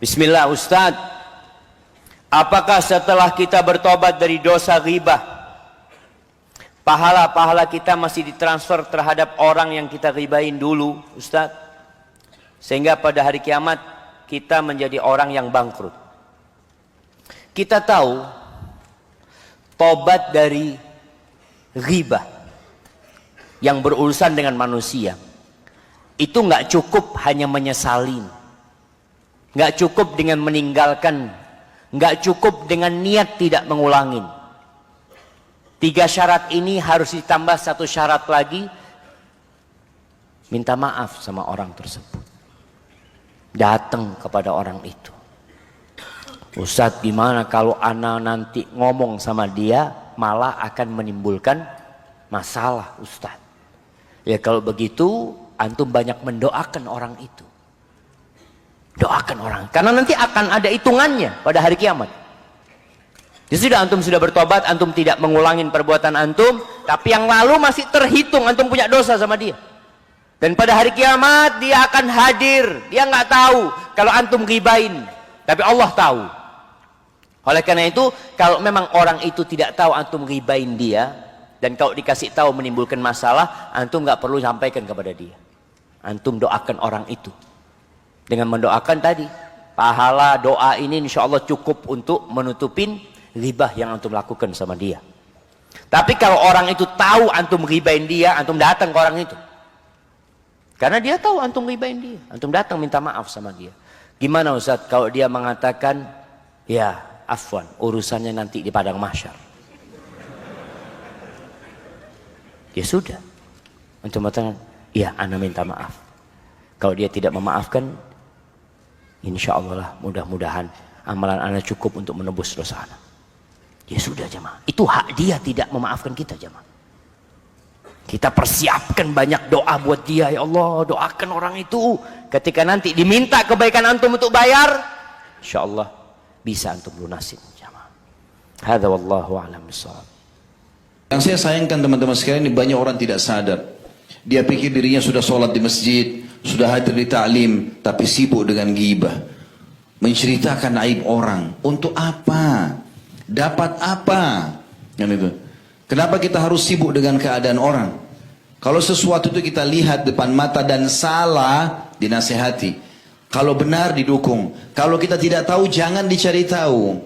Bismillah Ustaz, apakah setelah kita bertobat dari dosa ghibah, pahala-pahala kita masih ditransfer terhadap orang yang kita ghibahin dulu Ustaz, sehingga pada hari kiamat kita menjadi orang yang bangkrut? Kita tahu tobat dari ghibah yang berurusan dengan manusia itu nggak cukup hanya menyesalin, nggak cukup dengan meninggalkan, nggak cukup dengan niat tidak mengulangin. 3 syarat ini harus ditambah 1 syarat lagi, minta maaf sama orang tersebut, datang kepada orang itu. Ustadz, gimana kalau ana nanti ngomong sama dia malah akan menimbulkan masalah Ustadz? Ya kalau begitu antum banyak mendoakan orang itu. Doakan orang, karena nanti akan ada hitungannya pada hari kiamat. Ya sudah, antum sudah bertobat, antum tidak mengulangin perbuatan antum, tapi yang lalu masih terhitung antum punya dosa sama dia. Dan pada hari kiamat dia akan hadir, dia nggak tahu kalau antum ghibain, tapi Allah tahu. Oleh karena itu, kalau memang orang itu tidak tahu antum ghibain dia, dan kalau dikasih tahu menimbulkan masalah, antum nggak perlu sampaikan kepada dia. Antum doakan orang itu. Dengan mendoakan tadi, pahala doa ini insya Allah cukup untuk menutupin ghibah yang antum lakukan sama dia. Tapi kalau orang itu tahu antum ghibain dia, antum datang ke orang itu. Karena dia tahu antum ghibain dia, antum datang minta maaf sama dia. Gimana Ustaz kalau dia mengatakan, ya afwan, urusannya nanti di padang mahsyar? Ya sudah, antum mengatakan, iya ana minta maaf. Kalau dia tidak memaafkan, insya Allah lah, mudah-mudahan amalan ana cukup untuk menebus dosa ana. Ya sudah jemaah, itu hak dia tidak memaafkan kita jemaah. Kita persiapkan banyak doa buat dia, ya Allah doakan orang itu. Ketika nanti diminta kebaikan antum untuk bayar, insya Allah bisa antum lunasin jemaah. Hadza wallahu a'lam bishawab. Yang saya sayangkan teman-teman sekalian, ini banyak orang tidak sadar. Dia pikir dirinya sudah sholat di masjid, sudah hadir di ta'lim, tapi sibuk dengan ghibah, menceritakan aib orang. Untuk apa? Dapat apa? Kan itu. Kenapa kita harus sibuk dengan keadaan orang? Kalau sesuatu itu kita lihat depan mata dan salah, dinasehati. Kalau benar didukung. Kalau kita tidak tahu, jangan dicari tahu.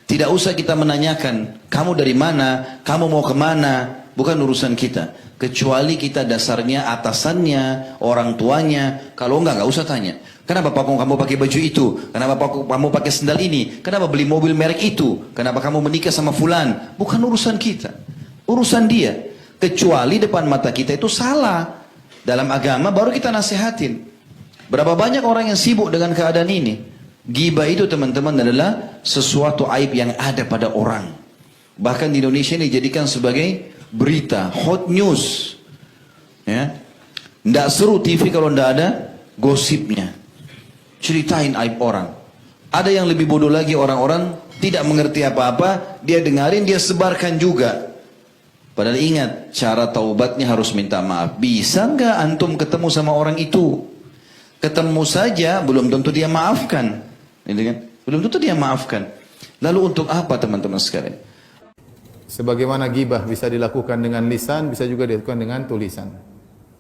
Tidak usah kita menanyakan, kamu dari mana, kamu mau kemana, bukan urusan kita. Kecuali kita dasarnya atasannya, orang tuanya. Kalau enggak usah tanya. Kenapa kamu pakai baju itu? Kenapa kamu pakai sendal ini? Kenapa beli mobil merek itu? Kenapa kamu menikah sama fulan? Bukan urusan kita, urusan dia. Kecuali depan mata kita itu salah dalam agama, baru kita nasihatin. Berapa banyak orang yang sibuk dengan keadaan ini? Ghibah itu teman-teman adalah sesuatu aib yang ada pada orang. Bahkan di Indonesia ini dijadikan sebagai berita, hot news. Ya, nggak seru TV kalau nggak ada gosipnya. Ceritain aib orang. Ada yang lebih bodoh lagi, orang-orang tidak mengerti apa-apa, dia dengarin, dia sebarkan juga. Padahal ingat, cara taubatnya harus minta maaf. Bisa nggak antum ketemu sama orang itu? Ketemu saja, belum tentu dia maafkan. Gitu kan? Belum tentu dia maafkan. Lalu untuk apa teman-teman sekalian? Sebagaimana ghibah bisa dilakukan dengan lisan, bisa juga dilakukan dengan tulisan.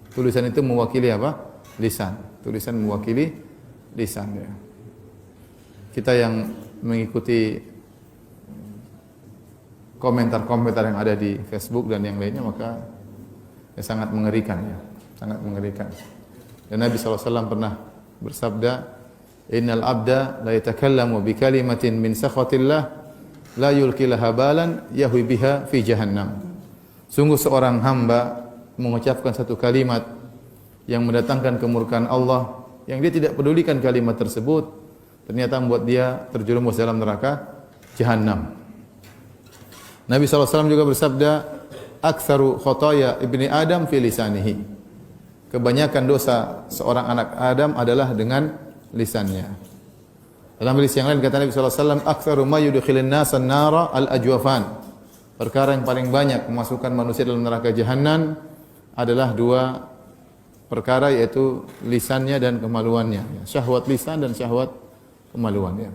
Tulisan itu mewakili apa? Lisan. Tulisan mewakili lisan. Ya. Kita yang mengikuti komentar-komentar yang ada di Facebook dan yang lainnya, maka ya sangat mengerikan, ya, sangat mengerikan. Dan Nabi SAW pernah bersabda, Innal abda la yatakallamu bi kalimatin min sakhatillah la yulqilaha balan yahwi biha fi jahannam. Sungguh seorang hamba mengucapkan satu kalimat yang mendatangkan kemurkaan Allah, yang dia tidak pedulikan kalimat tersebut, ternyata membuat dia terjerumus dalam neraka jahannam. Nabi SAW juga bersabda, Aktsaru khotoya ibni Adam fi lisanihi. Kebanyakan dosa seorang anak Adam adalah dengan lisannya. Dalam hadis yang lain kata Nabi SAW, Aktsaru ma yudkhilun nasan nara al-ajwafan. Perkara yang paling banyak memasukkan manusia dalam neraka jahanam adalah 2 perkara, yaitu lisannya dan kemaluannya. Syahwat lisan dan syahwat kemaluan ya.